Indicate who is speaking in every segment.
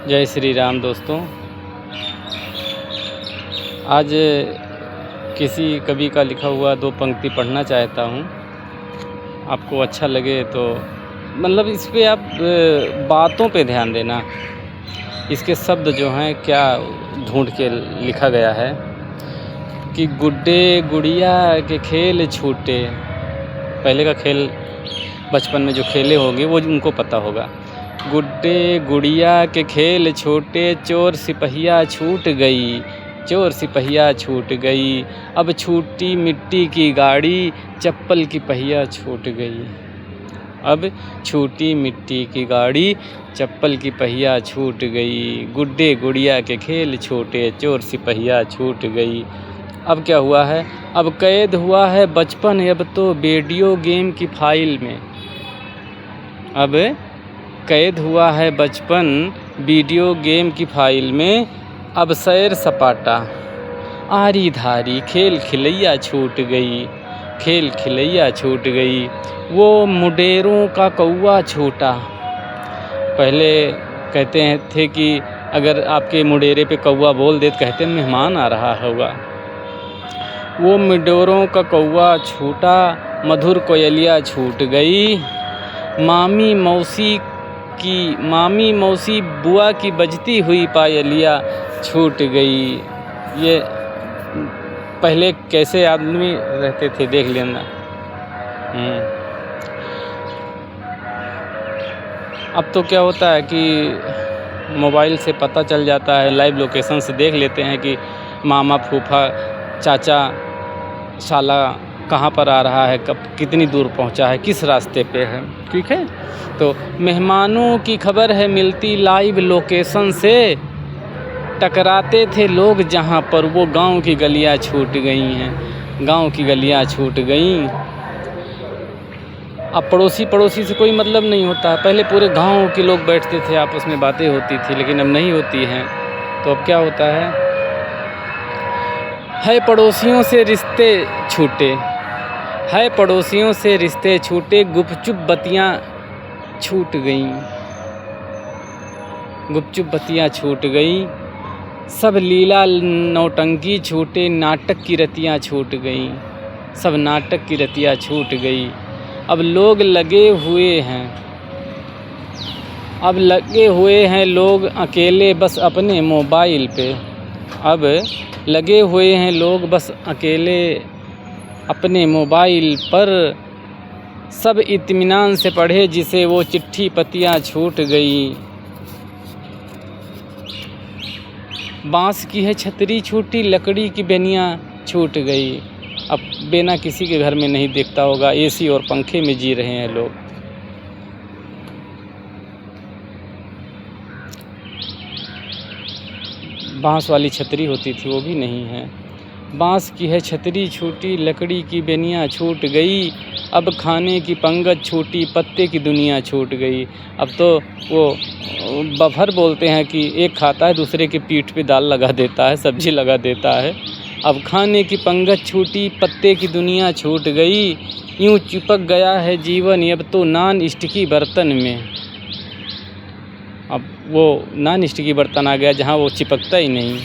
Speaker 1: जय श्री राम दोस्तों। आज किसी कवि का लिखा हुआ 2 पंक्ति पढ़ना चाहता हूँ। आपको अच्छा लगे तो मतलब इस पे आप बातों पे ध्यान देना। इसके शब्द जो हैं क्या ढूंढ के लिखा गया है कि गुड्डे गुड़िया के खेल छूटे। पहले का खेल बचपन में जो खेले होंगे वो उनको पता होगा। गुड्डे गुड़िया के खेल छोटे, चोर सिपहिया छूट गई, चोर सिपहिया छूट गई। अब छूटी मिट्टी की गाड़ी, चप्पल की पहिया छूट गई। अब छूटी मिट्टी की गाड़ी, चप्पल की पहिया छूट गई। गुड्डे गुड़िया के खेल छोटे, चोर सिपहिया छूट गई। अब क्या हुआ है? अब कैद हुआ है बचपन, अब तो वीडियो गेम की फाइल में। अब कैद हुआ है बचपन वीडियो गेम की फाइल में। अब सैर सपाटा आरी धारी, खेल खिलैया छूट गई, खेल खिलैया छूट गई। वो मुडेरों का कौवा छोटा। पहले कहते हैं थे कि अगर आपके मुडेरे पे कौवा बोल दे तो कहते हैं मेहमान आ रहा होगा। वो मुडेरों का कौवा छूटा, मधुर कोयलिया छूट गई। मामी मौसी बुआ की बजती हुई पायलिया छूट गई। ये पहले कैसे आदमी रहते थे देख लेना। अब तो क्या होता है कि मोबाइल से पता चल जाता है, लाइव लोकेशन से देख लेते हैं कि मामा फूफा चाचा साला कहाँ पर आ रहा है, कब कितनी दूर पहुँचा है, किस रास्ते पे है। ठीक है, तो मेहमानों की खबर है मिलती लाइव लोकेशन से। टकराते थे लोग जहाँ पर, वो गांव की गलियाँ छूट गई हैं, गांव की गलियाँ छूट गईं। अब पड़ोसी से कोई मतलब नहीं होता। पहले पूरे गांव के लोग बैठते थे, आपस में बातें होती थी, लेकिन अब नहीं होती हैं। तो अब क्या होता है पड़ोसियों से रिश्ते छूटे, है पड़ोसियों से रिश्ते छूटे। गुपचुप बत्तियाँ छूट गईं, गुपचुप बत्तियाँ छूट गईं। सब लीला नौटंकी छूटे, नाटक की रतियाँ छूट गईं, सब नाटक की रतियाँ छूट गई। अब लोग लगे हुए हैं, अब लगे हुए हैं लोग अकेले बस अपने मोबाइल पे। अब लगे हुए हैं लोग बस अकेले अपने मोबाइल पर। सब इत्मीनान से पढ़े जिसे वो चिट्ठी पत्तियाँ छूट गई। बांस की है छतरी छूटी, लकड़ी की बेनियाँ छूट गई। अब बेना किसी के घर में नहीं दिखता होगा, एसी और पंखे में जी रहे हैं लोग। बांस वाली छतरी होती थी वो भी नहीं है। बांस की है छतरी छूटी, लकड़ी की बेनियाँ छूट गई। अब खाने की पंगत छूटी, पत्ते की दुनिया छूट गई। अब तो वो बफर बोलते हैं कि एक खाता है दूसरे के पीठ पे दाल लगा देता है, सब्जी लगा देता है। अब खाने की पंगत छूटी, पत्ते की दुनिया छूट गई। यूँ चिपक गया है जीवन अब तो नॉन स्टिकी बर्तन में। अब वो नॉन स्टिकी बर्तन आ गया जहाँ वो चिपकता ही नहीं।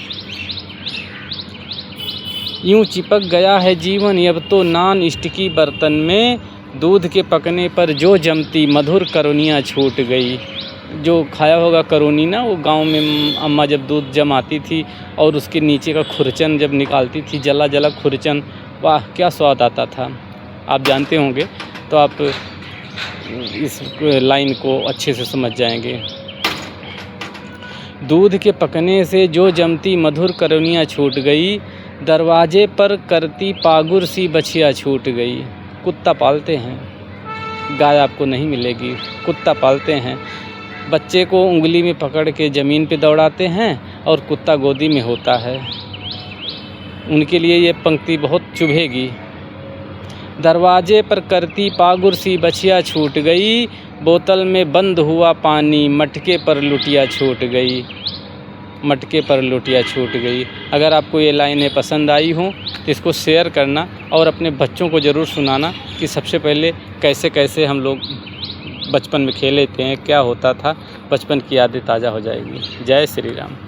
Speaker 1: यूँ चिपक गया है जीवन अब तो नॉन स्टिकी बर्तन में। दूध के पकने पर जो जमती मधुर करोनियाँ छूट गई। जो खाया होगा करोनी ना, वो गांव में अम्मा जब दूध जमाती थी और उसके नीचे का खुरचन जब निकालती थी, जला जला खुरचन, वाह क्या स्वाद आता था। आप जानते होंगे तो आप इस लाइन को अच्छे से समझ जाएंगे। दूध के पकने से जो जमती मधुर करोनियाँ छूट गई। दरवाजे पर करती पागुर सी बछिया छूट गई। कुत्ता पालते हैं, गाय आपको नहीं मिलेगी, कुत्ता पालते हैं। बच्चे को उंगली में पकड़ के ज़मीन पे दौड़ाते हैं और कुत्ता गोदी में होता है। उनके लिए ये पंक्ति बहुत चुभेगी। दरवाजे पर करती पागुर सी बछिया छूट गई। बोतल में बंद हुआ पानी, मटके पर लुटिया छूट गई, मटके पर लुटिया छूट गई। अगर आपको ये लाइनें पसंद आई हों तो इसको शेयर करना और अपने बच्चों को ज़रूर सुनाना कि सबसे पहले कैसे कैसे हम लोग बचपन में खेले थे, क्या होता था, बचपन की यादें ताज़ा हो जाएगी। जय श्री राम।